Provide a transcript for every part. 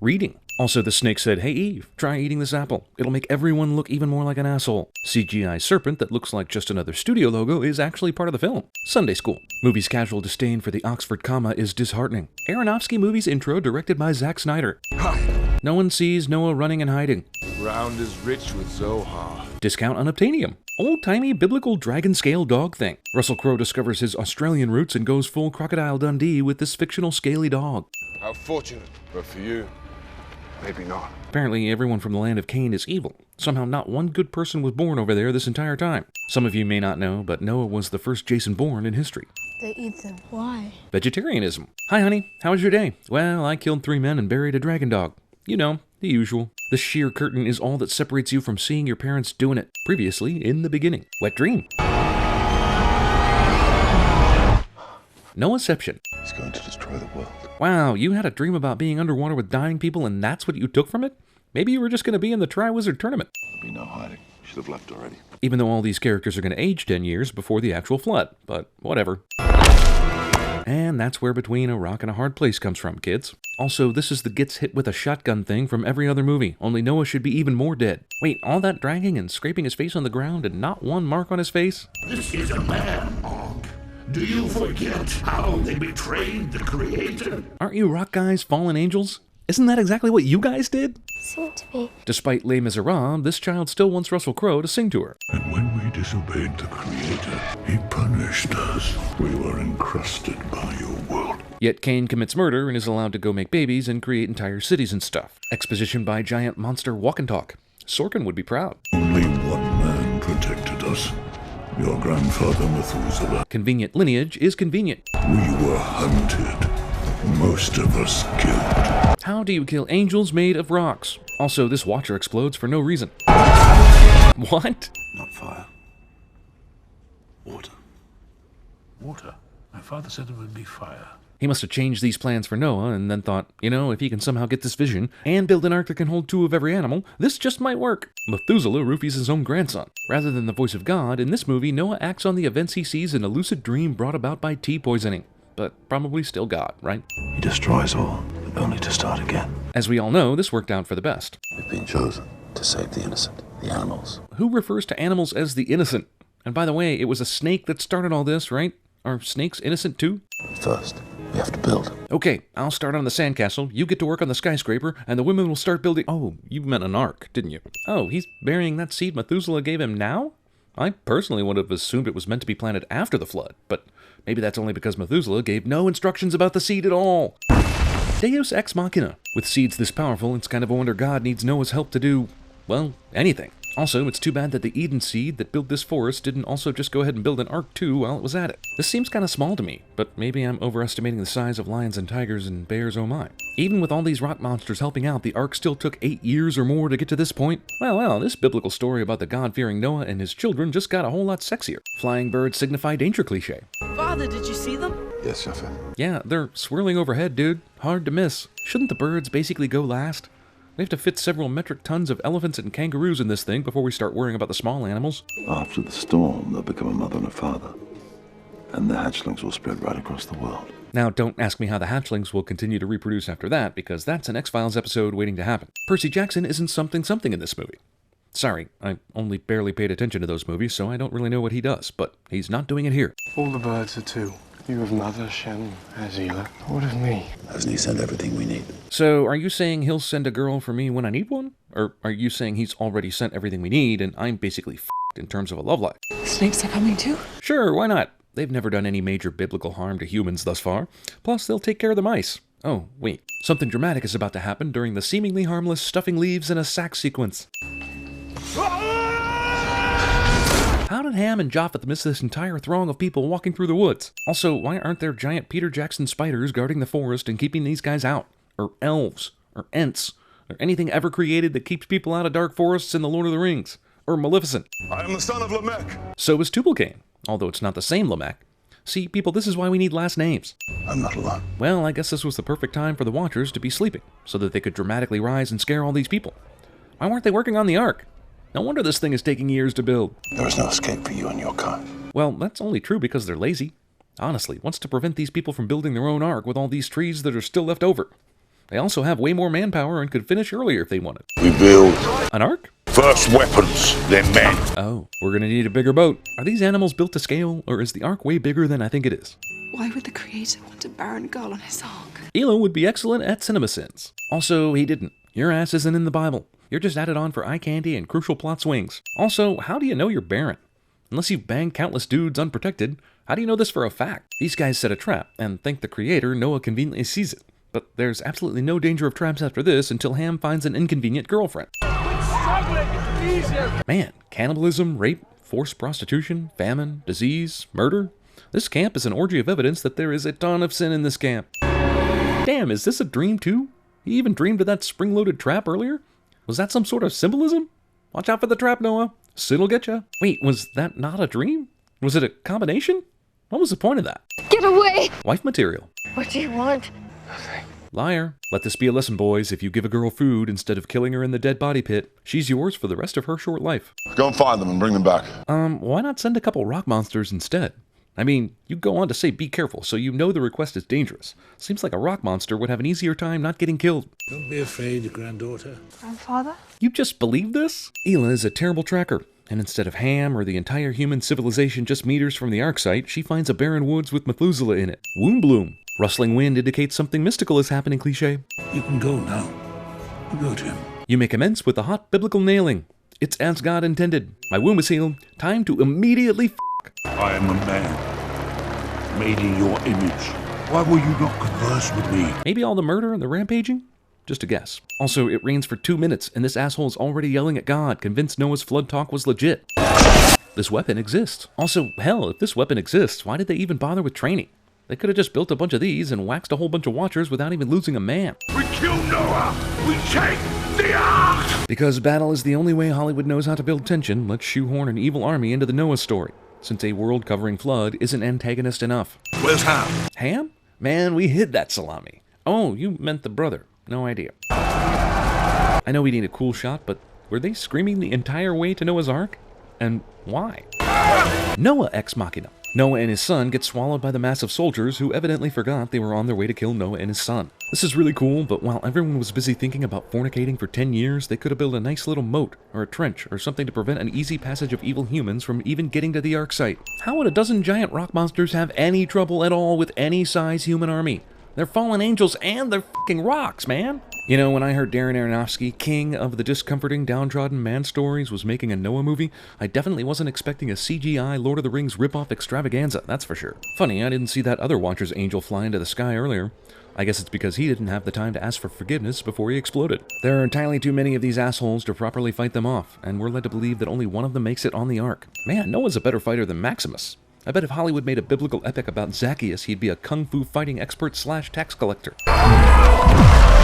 reading. Also, the snake said, "Hey Eve, try eating this apple. It'll make everyone look even more like an asshole." CGI serpent that looks like just another studio logo is actually part of the film. Sunday school. Movie's casual disdain for the Oxford comma is disheartening. Aronofsky movie's intro directed by Zack Snyder. Hi. No one sees Noah running and hiding. Ground is rich with Zohar. Discount unobtainium. Old-timey biblical dragon scale dog thing. Russell Crowe discovers his Australian roots and goes full Crocodile Dundee with this fictional scaly dog. How fortunate. But for you, maybe not. Apparently everyone from the land of Cain is evil. Somehow not one good person was born over there this entire time. Some of you may not know, but Noah was the first Jason born in history. They eat them. Why? Vegetarianism. Hi honey, how was your day? Well, I killed 3 men and buried a dragon dog. You know, the usual. The sheer curtain is all that separates you from seeing your parents doing it. Previously, in the beginning. Wet dream. Noahception. He's going to destroy the world. Wow, you had a dream about being underwater with dying people and that's what you took from it? Maybe you were just going to be in the Triwizard Tournament. There'll be no hiding. Should have left already. Even though all these characters are going to age 10 years before the actual flood. But whatever. And that's where Between a Rock and a Hard Place comes from, kids. Also, this is the gets hit with a shotgun thing from every other movie, only Noah should be even more dead. Wait, all that dragging and scraping his face on the ground and not one mark on his face? This is a man, Og. Do you forget how they betrayed the Creator? Aren't you rock guys fallen angels? Isn't that exactly what you guys did? Sing to me. Despite Les Miserables, this child still wants Russell Crowe to sing to her. And when we disobeyed the Creator, He punished us. We were encrusted by your world. Yet Cain commits murder and is allowed to go make babies and create entire cities and stuff. Exposition by giant monster walk and talk. Sorkin would be proud. Only one man protected us. Your grandfather Methuselah. Convenient lineage is convenient. We were hunted. Most of us killed. How do you kill angels made of rocks? Also, this watcher explodes for no reason. What? Not fire. Water. Water. My father said it would be fire. He must have changed these plans for Noah and then thought, you know, if he can somehow get this vision and build an ark that can hold 2 of every animal, this just might work. Methuselah roofies his own grandson. Rather than the voice of God, in this movie, Noah acts on the events he sees in a lucid dream brought about by tea poisoning. But probably still God, right? He destroys all, only to start again. As we all know, this worked out for the best. We've been chosen to save the innocent, the animals. Who refers to animals as the innocent? And by the way, it was a snake that started all this, right? Are snakes innocent too? First, we have to build. Okay, I'll start on the sandcastle, you get to work on the skyscraper, and the women will start building— Oh, you meant an ark, didn't you? Oh, he's burying that seed Methuselah gave him now? I personally would have assumed it was meant to be planted after the flood, but maybe that's only because Methuselah gave no instructions about the seed at all. Deus Ex Machina. With seeds this powerful, it's kind of a wonder God needs Noah's help to do, well, anything. Also, it's too bad that the Eden seed that built this forest didn't also just go ahead and build an ark too while it was at it. This seems kind of small to me, but maybe I'm overestimating the size of lions and tigers and bears, oh my. Even with all these rock monsters helping out, the ark still took 8 years or more to get to this point. Well, this biblical story about the God-fearing Noah and his children just got a whole lot sexier. Flying birds signify danger cliché. Father, did you see them? Yes, Shaffer. Yeah, they're swirling overhead, dude. Hard to miss. Shouldn't the birds basically go last? We have to fit several metric tons of elephants and kangaroos in this thing before we start worrying about the small animals. After the storm, they'll become a mother and a father. And the hatchlings will spread right across the world. Now, don't ask me how the hatchlings will continue to reproduce after that, because that's an X-Files episode waiting to happen. Percy Jackson isn't something in this movie. Sorry, I only barely paid attention to those movies, so I don't really know what he does, but he's not doing it here. All the birds are 2. You have Mother, Shem, Azila. What of me? Hasn't he sent everything we need? So, are you saying he'll send a girl for me when I need one? Or are you saying he's already sent everything we need and I'm basically f***ed in terms of a love life? Snakes are coming too? Sure, why not? They've never done any major biblical harm to humans thus far. Plus, they'll take care of the mice. Oh, wait. Something dramatic is about to happen during the seemingly harmless stuffing leaves in a sack sequence. How did Ham and Japheth miss this entire throng of people walking through the woods? Also, why aren't there giant Peter Jackson spiders guarding the forest and keeping these guys out? Or elves? Or ents? Or anything ever created that keeps people out of dark forests in The Lord of the Rings? Or Maleficent? I am the son of Lamech. So is Tubal-Cain, although it's not the same Lamech. See, people, this is why we need last names. I'm not alone. Well, I guess this was the perfect time for the Watchers to be sleeping, so that they could dramatically rise and scare all these people. Why weren't they working on the Ark? No wonder this thing is taking years to build. There is no escape for you and your kind. Well, that's only true because they're lazy. Honestly, what's to prevent these people from building their own Ark with all these trees that are still left over? They also have way more manpower and could finish earlier if they wanted. We build An ark? first weapons, then men. Oh, we're gonna need a bigger boat. Are these animals built to scale, or is the ark way bigger than I think it is? Why would the creator want a barren girl on his ark? Elo would be excellent at CinemaSins. Also, he didn't. Your ass isn't in the Bible. You're just added on for eye candy and crucial plot swings. Also, how do you know you're barren? Unless you've banged countless dudes unprotected, how do you know this for a fact? These guys set a trap, and thank the creator, Noah conveniently sees it. But there's absolutely no danger of traps after this until Ham finds an inconvenient girlfriend. Man, cannibalism, rape, forced prostitution, famine, disease, murder. This camp is an orgy of evidence that there is a ton of sin in this camp. Damn, is this a dream too? He even dreamed of that spring-loaded trap earlier? Was that some sort of symbolism? Watch out for the trap, Noah. Sin'll get ya. Wait, was that not a dream? Was it a combination? What was the point of that? Get away! Wife material. What do you want? Liar. Let this be a lesson, boys. If you give a girl food instead of killing her in the dead body pit, she's yours for the rest of her short life. Go and find them and bring them back. Why not send a couple rock monsters instead? I mean, you go on to say be careful, so you know the request is dangerous. Seems like a rock monster would have an easier time not getting killed. Don't be afraid, granddaughter. Grandfather? You just believe this? Ela is a terrible tracker, and instead of Ham or the entire human civilization just meters from the ark site, she finds a barren woods with Methuselah in it. Womb bloom. Rustling wind indicates something mystical is happening, cliché. You can go now. Go, Tim. You may commence with the hot biblical nailing. It's as God intended. My womb is healed. Time to immediately I am a man, made in your image. Why will you not converse with me? Maybe all the murder and the rampaging? Just a guess. Also, it rains for 2 minutes, and this asshole is already yelling at God, convinced Noah's flood talk was legit. This weapon exists. Also, hell, if this weapon exists, why did they even bother with training? They could have just built a bunch of these and waxed a whole bunch of watchers without even losing a man. We kill Noah! We take the ark! Because battle is the only way Hollywood knows how to build tension, let's shoehorn an evil army into the Noah story, since a world-covering flood isn't antagonist enough. Where's Ham? Ham? Man, we hid that salami. Oh, you meant the brother. No idea. I know we need a cool shot, but were they screaming the entire way to Noah's Ark? And why? Noah ex machina. Noah and his son get swallowed by the massive soldiers who evidently forgot they were on their way to kill Noah and his son. This is really cool, but while everyone was busy thinking about fornicating for 10 years, they could have built a nice little moat, or a trench, or something to prevent an easy passage of evil humans from even getting to the Ark site. How would a dozen giant rock monsters have any trouble at all with any size human army? They're fallen angels and they're fucking rocks, man! You know, when I heard Darren Aronofsky, king of the discomforting, downtrodden man stories, was making a Noah movie, I definitely wasn't expecting a CGI Lord of the Rings ripoff extravaganza, that's for sure. Funny, I didn't see that other Watcher's angel fly into the sky earlier. I guess it's because he didn't have the time to ask for forgiveness before he exploded. There are entirely too many of these assholes to properly fight them off, and we're led to believe that only one of them makes it on the Ark. Man, Noah's a better fighter than Maximus. I bet if Hollywood made a biblical epic about Zacchaeus, he'd be a kung fu fighting expert / tax collector.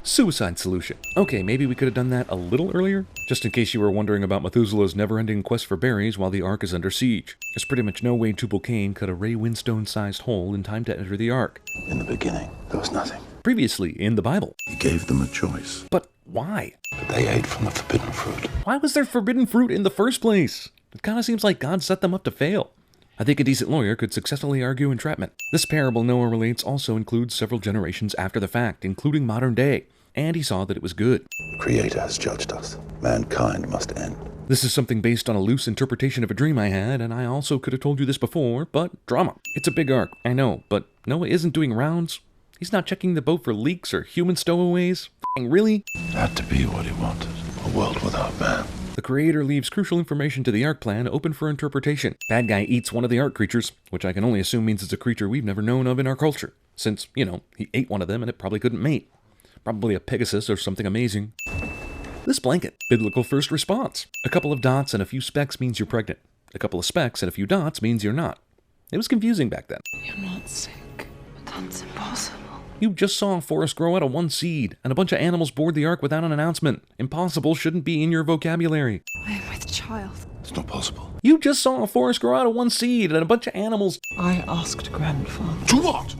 Suicide solution. Okay, maybe we could have done that a little earlier? Just in case you were wondering about Methuselah's never-ending quest for berries while the Ark is under siege. There's pretty much no way Tubal-Cain cut a Ray Winstone-sized hole in time to enter the Ark. In the beginning, there was nothing. Previously in the Bible. He gave them a choice. But why? But they ate from the forbidden fruit. Why was there forbidden fruit in the first place? It kind of seems like God set them up to fail. I think a decent lawyer could successfully argue entrapment. This parable Noah relates also includes several generations after the fact, including modern day, and he saw that it was good. The Creator has judged us. Mankind must end. This is something based on a loose interpretation of a dream I had, and I also could have told you this before, but drama. It's a big ark, I know, but Noah isn't doing rounds. He's not checking the boat for leaks or human stowaways. F***ing really? It had to be what he wanted. A world without man. The creator leaves crucial information to the Ark plan open for interpretation. Bad guy eats one of the Ark creatures, which I can only assume means it's a creature we've never known of in our culture. Since, you know, he ate one of them and it probably couldn't mate. Probably a Pegasus or something amazing. This blanket. Biblical first response. A couple of dots and a few specks means you're pregnant. A couple of specks and a few dots means you're not. It was confusing back then. You're not sick. But that's impossible. You just saw a forest grow out of one seed, and a bunch of animals board the Ark without an announcement. Impossible shouldn't be in your vocabulary. I am with child. It's not possible. You just saw a forest grow out of one seed, and a bunch of animals... I asked grandfather. To what?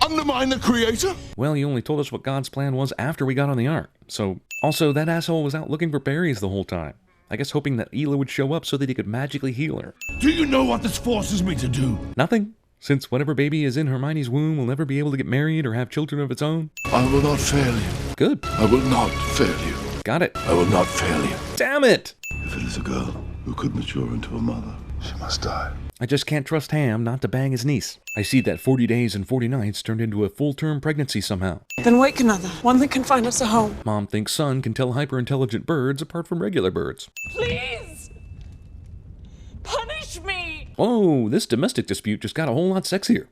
Undermine the Creator? Well, you only told us what God's plan was after we got on the Ark. So, also, that asshole was out looking for berries the whole time. I guess hoping that Ela would show up so that he could magically heal her. Do you know what this forces me to do? Nothing. Since whatever baby is in Hermione's womb will never be able to get married or have children of its own. I will not fail you. Good. I will not fail you. Got it. I will not fail you. Damn it! If it is a girl who could mature into a mother, she must die. I just can't trust Ham not to bang his niece. I see that 40 days and 40 nights turned into a full-term pregnancy somehow. Then wake another, one that can find us a home. Mom thinks son can tell hyper-intelligent birds apart from regular birds. Please! Punish me! Whoa, this domestic dispute just got a whole lot sexier.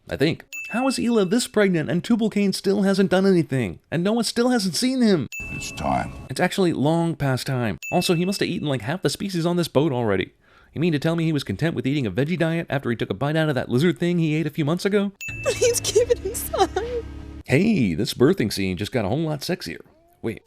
I think. How is Hila this pregnant and Tubal-Cain still hasn't done anything? And Noah still hasn't seen him? It's time. It's actually long past time. Also, he must have eaten like half the species on this boat already. You mean to tell me he was content with eating a veggie diet after he took a bite out of that lizard thing he ate a few months ago? Please keep it inside. Hey, this birthing scene just got a whole lot sexier. Wait.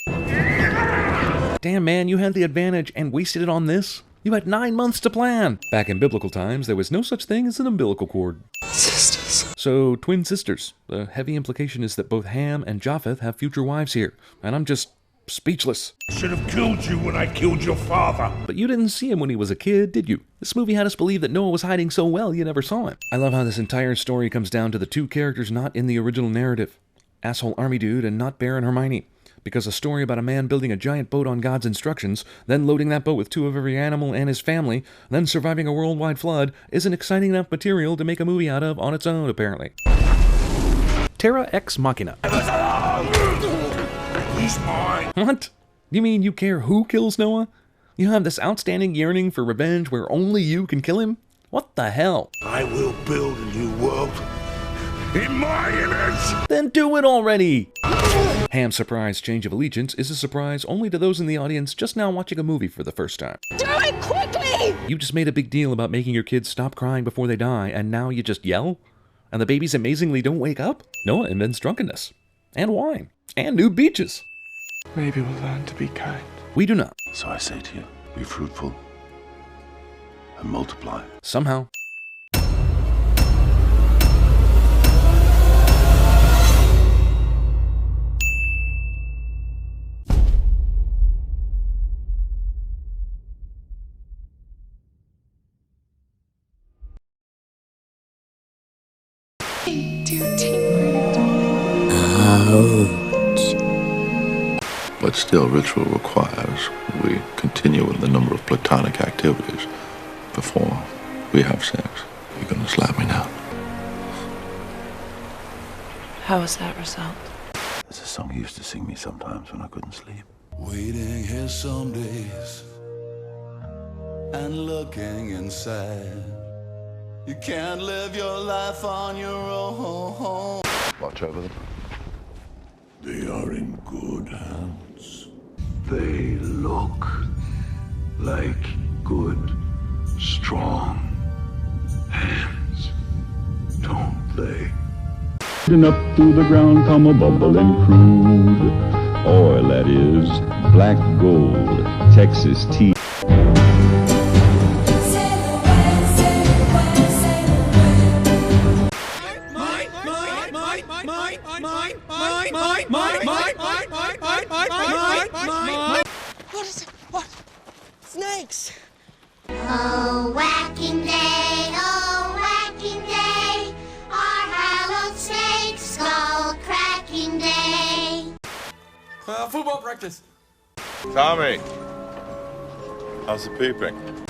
Damn, man, you had the advantage and wasted it on this? You had 9 months to plan! Back in biblical times, there was no such thing as an umbilical cord. Sisters. So, twin sisters. The heavy implication is that both Ham and Japheth have future wives here, and I'm just speechless. I should have killed you when I killed your father. But you didn't see him when he was a kid, did you? This movie had us believe that Noah was hiding so well you never saw him. I love how this entire story comes down to the two characters not in the original narrative. Asshole army dude and not Bear and Hermione. Because a story about a man building a giant boat on God's instructions, then loading that boat with 2 of every animal and his family, then surviving a worldwide flood, isn't exciting enough material to make a movie out of on its own, apparently. Terra Ex Machina. He's mine. What? You mean you care who kills Noah? You have this outstanding yearning for revenge where only you can kill him? What the hell? I will build a new world in my image. Then do it already! Ham's surprise change of allegiance is a surprise only to those in the audience just now watching a movie for the first time. Do it quickly! You just made a big deal about making your kids stop crying before they die, and now you just yell? And the babies amazingly don't wake up? Noah invents drunkenness. And wine. And new beaches. Maybe we'll learn to be kind. We do not. So I say to you, be fruitful and multiply. Somehow. Dear team. But still, ritual requires we continue with the number of platonic activities before we have sex. You're gonna slap me now. How was that result? There's a song you used to sing me sometimes when I couldn't sleep. Waiting here some days and looking inside. You can't live your life on your own. Watch over them. They are in good hands. They look like good, strong hands, don't they? And up through the ground come a bubbling crude oil, that is black gold, Texas tea. What is it? What? Snakes! Oh, whacking day, our hallowed snake skull cracking day. Football practice. Tommy, how's the peeping?